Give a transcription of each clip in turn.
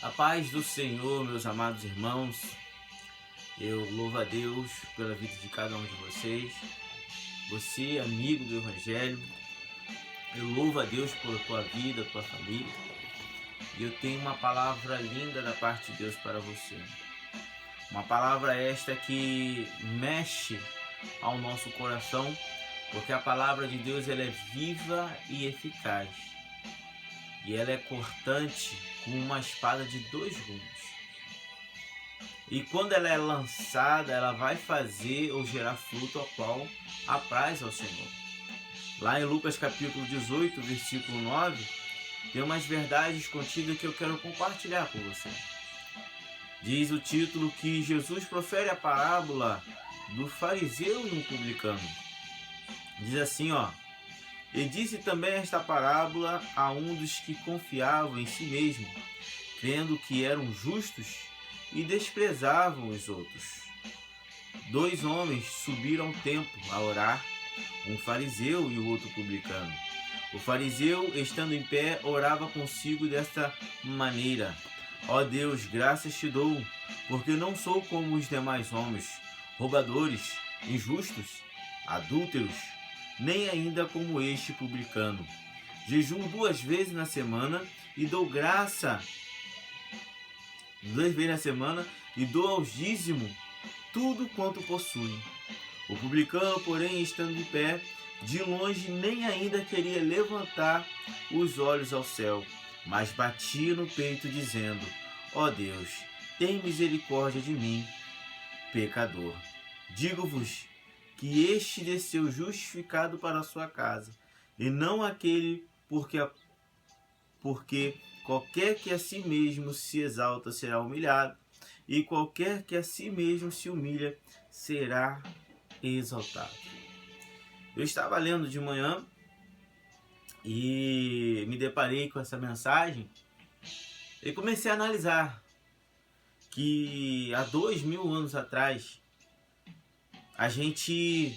A paz do Senhor, meus amados irmãos. Eu louvo a Deus pela vida de cada um de vocês. Você, amigo do Evangelho, eu louvo a Deus pela tua vida, tua família. E eu tenho uma palavra linda da parte de Deus para você. Uma palavra esta que mexe ao nosso coração, porque a palavra de Deus ela é viva e eficaz. E ela é cortante como uma espada de dois gumes. E quando ela é lançada, ela vai fazer ou gerar fruto ao qual apraz ao Senhor. Lá em Lucas capítulo 18, versículo 9, tem umas verdades contidas que eu quero compartilhar com você. Diz o título que Jesus profere a parábola do fariseu e um publicano. Diz assim, E disse também esta parábola a um dos que confiavam em si mesmo, crendo que eram justos e desprezavam os outros. 2 homens subiram ao templo a orar, um fariseu e o outro publicano. O fariseu, estando em pé, orava consigo desta maneira: Ó Deus, graças te dou, porque não sou como os demais homens, roubadores, injustos, adúlteros, nem ainda como este publicano. Jejuo 2 vezes na semana e dou graça 2 vezes na semana e dou aos dízimos tudo quanto possui. O publicano, porém, estando de pé, de longe nem ainda queria levantar os olhos ao céu, mas batia no peito dizendo: Ó Deus, tem misericórdia de mim, pecador. Digo-vos que este desceu justificado para a sua casa, e não aquele porque qualquer que a si mesmo se exalta será humilhado, e qualquer que a si mesmo se humilha será exaltado. Eu estava lendo de manhã e me deparei com essa mensagem e comecei a analisar que há 2000 anos atrás a gente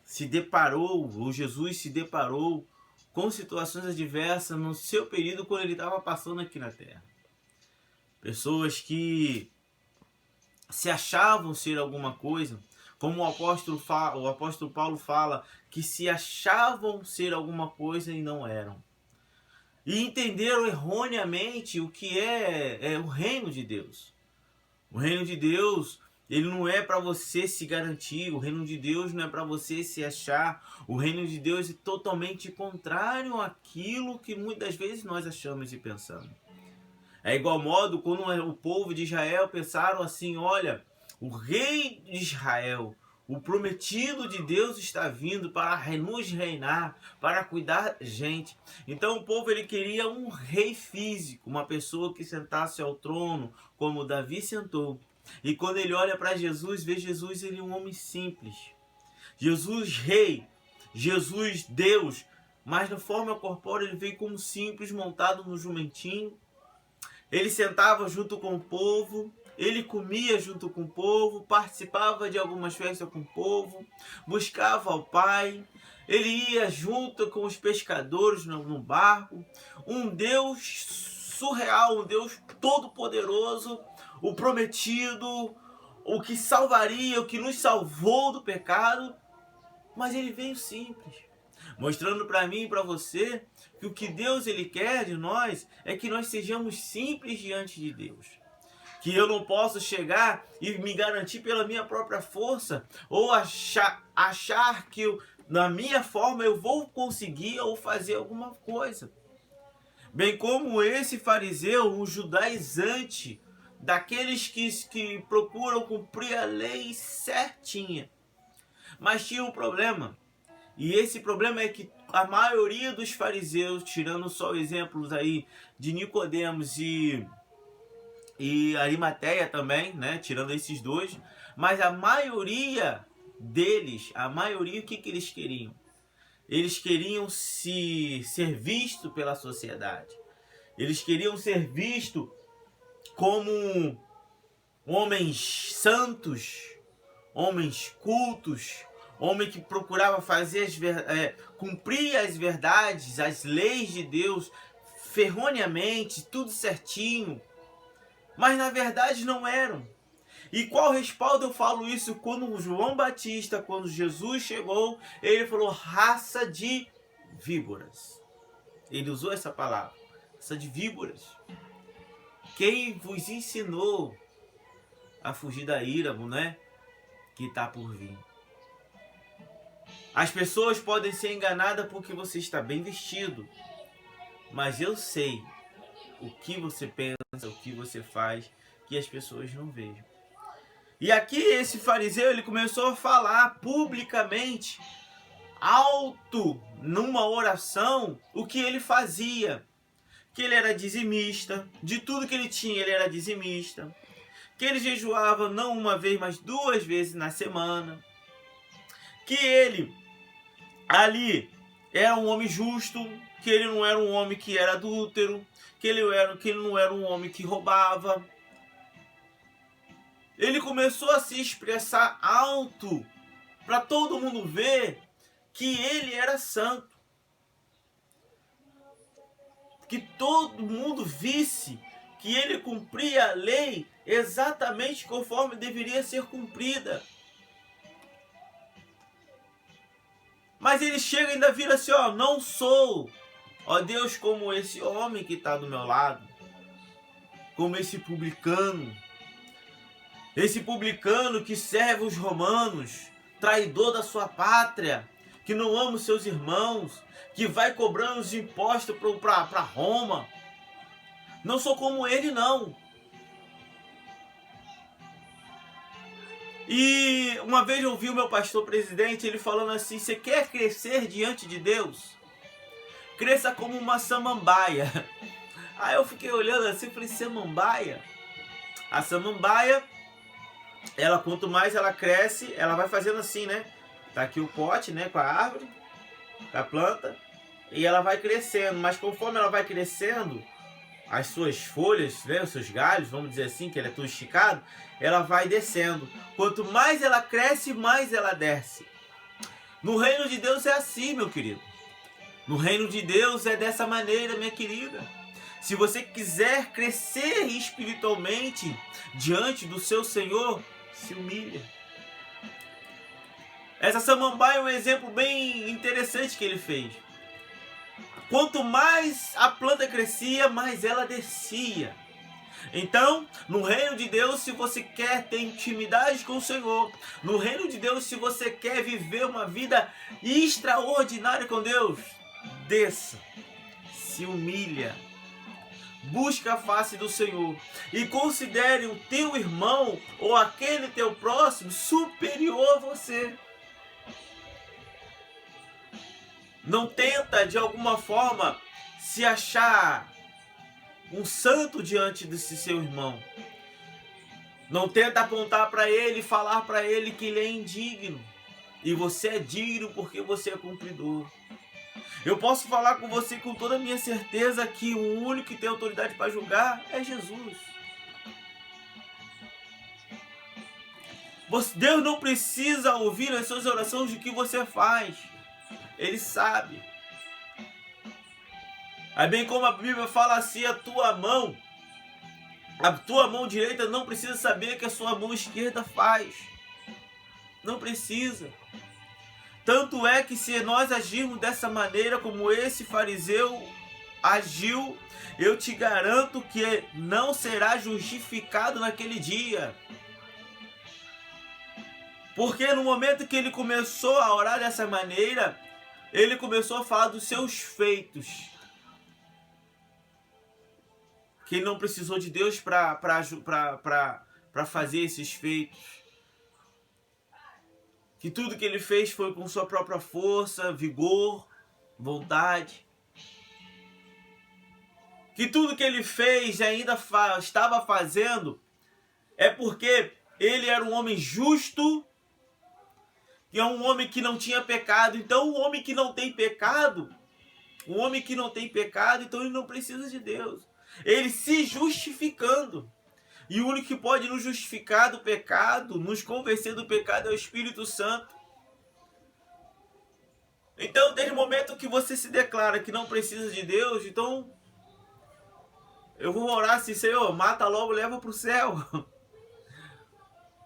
se deparou, ou Jesus se deparou com situações adversas no seu período quando ele estava passando aqui na Terra. Pessoas que se achavam ser alguma coisa, como o apóstolo Paulo fala, que se achavam ser alguma coisa e não eram. E entenderam erroneamente o que é o reino de Deus. O reino de Deus, ele não é para você se garantir, o reino de Deus não é para você se achar, o reino de Deus é totalmente contrário àquilo que muitas vezes nós achamos e pensamos. É igual modo quando o povo de Israel pensaram assim: olha, o rei de Israel, o prometido de Deus está vindo para nos reinar, para cuidar da gente. Então o povo ele queria um rei físico, uma pessoa que sentasse ao trono como Davi sentou. E quando ele olha para Jesus, vê Jesus ele um homem simples. Jesus rei, Jesus Deus, mas na forma corpórea ele veio como simples, montado no jumentinho. Ele sentava junto com o povo, ele comia junto com o povo, participava de algumas festas com o povo, buscava ao Pai, ele ia junto com os pescadores no barco. Um Deus surreal, um Deus todo-poderoso, o prometido, o que salvaria, o que nos salvou do pecado, mas ele veio simples, mostrando para mim e para você que o que Deus ele quer de nós é que nós sejamos simples diante de Deus. Que eu não posso chegar e me garantir pela minha própria força, ou achar que na minha forma eu vou conseguir ou fazer alguma coisa. Bem como esse fariseu, um judaizante, daqueles que procuram cumprir a lei certinha. Mas tinha um problema. E esse problema é que a maioria dos fariseus, tirando só exemplos aí de Nicodemos e Arimateia também, né? Tirando esses dois, mas a maioria deles, o que eles queriam? Eles queriam ser vistos pela sociedade. Eles queriam ser vistos como homens santos, homens cultos, homem que procurava fazer cumprir as verdades, as leis de Deus ferroneamente, tudo certinho, mas na verdade não eram. E qual respaldo eu falo isso? Quando João Batista, quando Jesus chegou, ele falou raça de víboras. Ele usou essa palavra, raça de víboras. Quem vos ensinou a fugir da ira, né? Que está por vir. As pessoas podem ser enganadas porque você está bem vestido, mas eu sei o que você pensa, o que você faz, que as pessoas não vejam. E aqui esse fariseu, ele começou a falar publicamente, alto, numa oração, o que ele fazia. Que ele era dizimista, de tudo que ele tinha ele era dizimista. Que ele jejuava não uma vez, mas 2 vezes na semana. Que ele ali era um homem justo, que ele não era um homem que era adúltero, que ele não era um homem que roubava. Ele começou a se expressar alto para todo mundo ver que ele era santo. Que todo mundo visse que ele cumpria a lei exatamente conforme deveria ser cumprida. Mas ele chega e ainda vira assim, ó, não sou, ó Deus, como esse homem que está do meu lado, como esse publicano que serve os romanos, traidor da sua pátria, que não ama os seus irmãos, que vai cobrando os impostos para Roma. Não sou como ele, não. E uma vez eu ouvi o meu pastor presidente, ele falando assim, você quer crescer diante de Deus? Cresça como uma samambaia. Aí eu fiquei olhando assim e falei, samambaia? A samambaia, ela quanto mais ela cresce, ela vai fazendo assim, né? Tá aqui o pote, né, com a árvore, com a planta, e ela vai crescendo, mas conforme ela vai crescendo, as suas folhas, né, os seus galhos, vamos dizer assim, que ele é tudo esticado, ela vai descendo. Quanto mais ela cresce, mais ela desce. No reino de Deus é assim, meu querido. No reino de Deus é dessa maneira, minha querida. Se você quiser crescer espiritualmente diante do seu Senhor, se humilha. Essa samambaia é um exemplo bem interessante que ele fez. Quanto mais a planta crescia, mais ela descia. Então, no reino de Deus, se você quer ter intimidade com o Senhor, no reino de Deus, se você quer viver uma vida extraordinária com Deus, desça, se humilha, busca a face do Senhor e considere o teu irmão ou aquele teu próximo superior a você. Não tenta de alguma forma se achar um santo diante desse seu irmão. Não tenta apontar para ele e falar para ele que ele é indigno. E você é digno porque você é cumpridor. Eu posso falar com você com toda a minha certeza que o único que tem autoridade para julgar é Jesus. Deus não precisa ouvir as suas orações de que você faz. Ele sabe. Aí bem como a Bíblia fala assim, a tua mão direita não precisa saber o que a sua mão esquerda faz. Não precisa. Tanto é que se nós agirmos dessa maneira como esse fariseu agiu, eu te garanto que não será justificado naquele dia. Porque no momento que ele começou a orar dessa maneira, ele começou a falar dos seus feitos. Que ele não precisou de Deus para fazer esses feitos. Que tudo que ele fez foi com sua própria força, vigor, vontade. Que tudo que ele fez e ainda estava fazendo é porque ele era um homem justo e é um homem que não tinha pecado. Então o homem que não tem pecado, então ele não precisa de Deus. Ele se justificando. E o único que pode nos justificar do pecado, nos convencer do pecado é o Espírito Santo. Então, desde o momento que você se declara que não precisa de Deus, então Eu vou orar assim, Senhor, mata logo, leva para o céu.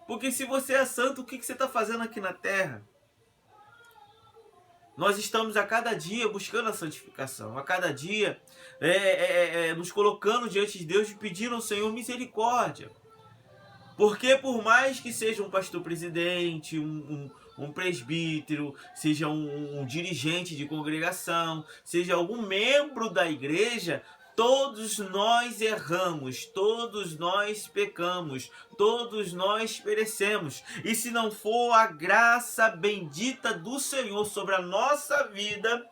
Porque se você é santo, o que você está fazendo aqui na terra? Nós estamos a cada dia buscando a santificação, a cada dia nos colocando diante de Deus e pedindo ao Senhor misericórdia. Porque por mais que seja um pastor presidente, um presbítero, seja um dirigente de congregação, seja algum membro da igreja, todos nós erramos, todos nós pecamos, todos nós perecemos. E se não for a graça bendita do Senhor sobre a nossa vida,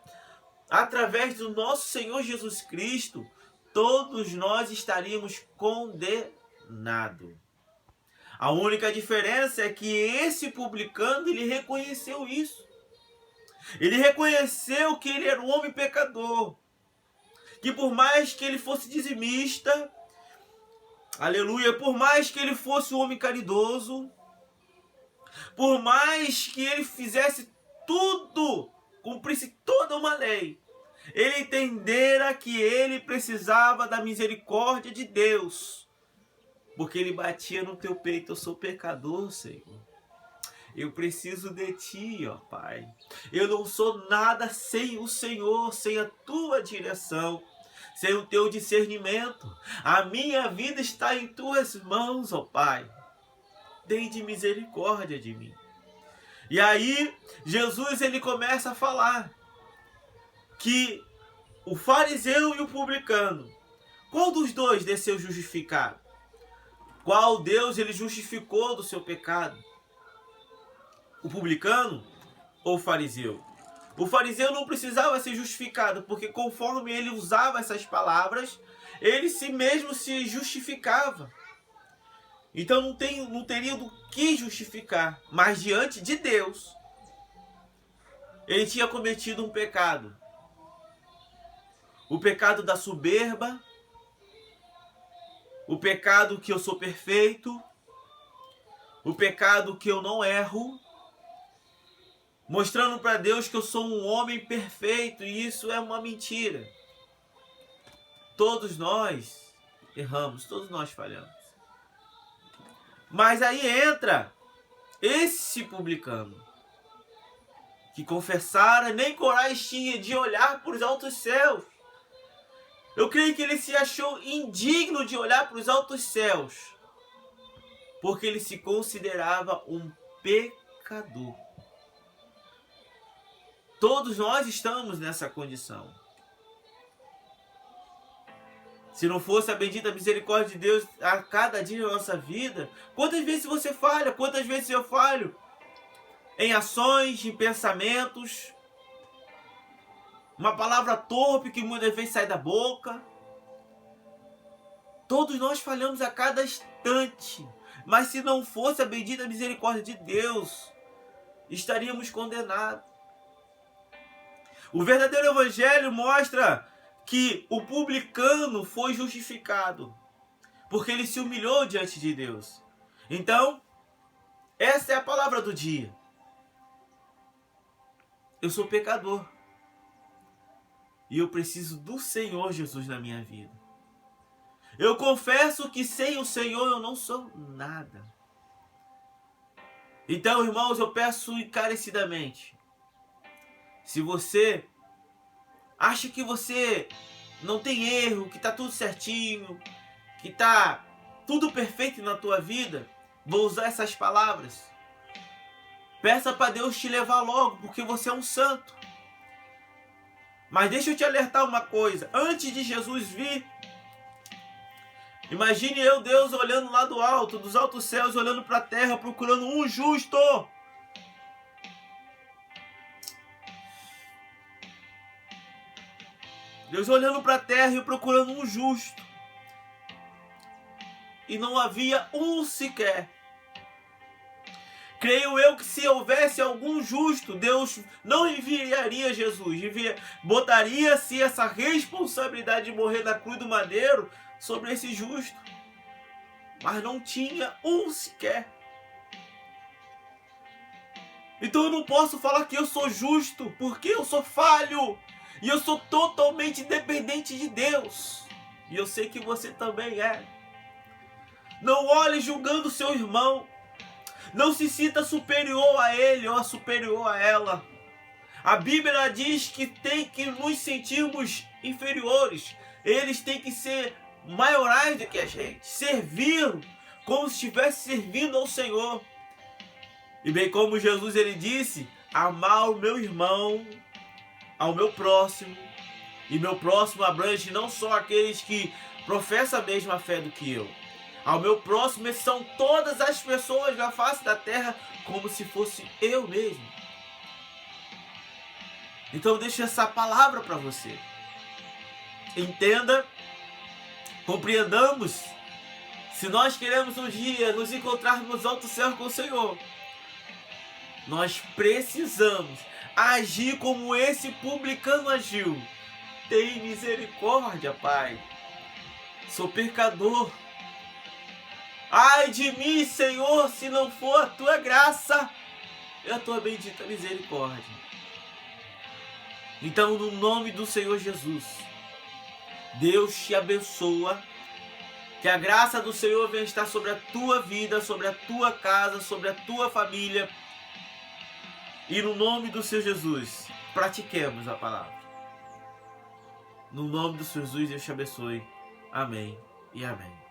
através do nosso Senhor Jesus Cristo, todos nós estaríamos condenados. A única diferença é que esse publicano, ele reconheceu isso. Ele reconheceu que ele era um homem pecador. Que por mais que ele fosse dizimista, aleluia, por mais que ele fosse um homem caridoso, por mais que ele fizesse tudo, cumprisse toda uma lei, ele entendera que ele precisava da misericórdia de Deus. Porque ele batia no teu peito, eu sou pecador, Senhor. Eu preciso de ti, ó Pai. Eu não sou nada sem o Senhor, sem a tua direção, sem o teu discernimento. A minha vida está em tuas mãos, ó Pai. Tende misericórdia de mim. E aí, Jesus, ele começa a falar que o fariseu e o publicano, qual dos dois desceu justificado? Qual Deus ele justificou do seu pecado? O publicano ou o fariseu? O fariseu não precisava ser justificado, porque conforme ele usava essas palavras, ele si mesmo se justificava. Então não teria do que justificar, mas diante de Deus, ele tinha cometido um pecado. O pecado da soberba, o pecado que eu sou perfeito, o pecado que eu não erro, mostrando para Deus que eu sou um homem perfeito, e isso é uma mentira. Todos nós erramos, todos nós falhamos. Mas aí entra esse publicano, que confessara, nem coragem tinha de olhar para os altos céus. Eu creio que ele se achou indigno de olhar para os altos céus, porque ele se considerava um pecador. Todos nós estamos nessa condição. Se não fosse a bendita misericórdia de Deus a cada dia da nossa vida, quantas vezes você falha, quantas vezes eu falho? Em ações, em pensamentos, uma palavra torpe que muitas vezes sai da boca. Todos nós falhamos a cada instante. Mas se não fosse a bendita misericórdia de Deus, estaríamos condenados. O verdadeiro evangelho mostra que o publicano foi justificado, porque ele se humilhou diante de Deus. Então, essa é a palavra do dia. Eu sou pecador. E eu preciso do Senhor Jesus na minha vida. Eu confesso que sem o Senhor eu não sou nada. Então, irmãos, eu peço encarecidamente, se você acha que você não tem erro, que está tudo certinho, que está tudo perfeito na tua vida, vou usar essas palavras. Peça para Deus te levar logo, porque você é um santo. Mas deixa eu te alertar uma coisa. Antes de Jesus vir, imagine eu, Deus, olhando lá do alto, dos altos céus, olhando para a terra, procurando um justo. Deus olhando para a terra e procurando um justo. E não havia um sequer. Creio eu que se houvesse algum justo, Deus não enviaria Jesus. Botaria-se essa responsabilidade de morrer na cruz do madeiro sobre esse justo. Mas não tinha um sequer. Então eu não posso falar que eu sou justo, porque eu sou falho. E eu sou totalmente dependente de Deus. E eu sei que você também é. Não olhe julgando seu irmão. Não se sinta superior a ele ou superior a ela. A Bíblia diz que tem que nos sentirmos inferiores. Eles têm que ser maiorais do que a gente. Servir como se estivesse servindo ao Senhor. E bem como Jesus ele disse, amar o meu irmão, ao meu próximo. E meu próximo abrange não só aqueles que professam a mesma fé do que eu. Ao meu próximo são todas as pessoas na face da terra, como se fosse eu mesmo. Então deixo essa palavra para você. Entenda, compreendamos. Se nós queremos um dia nos encontrar nos altos céus com o Senhor, nós precisamos agir como esse publicano agiu. Tem misericórdia, Pai. Sou pecador. Ai de mim, Senhor, se não for a tua graça e a tua bendita misericórdia. Então, no nome do Senhor Jesus, Deus te abençoa. Que a graça do Senhor venha estar sobre a tua vida, sobre a tua casa, sobre a tua família. E no nome do Senhor Jesus, pratiquemos a palavra. No nome do Senhor Jesus, Deus te abençoe. Amém e amém.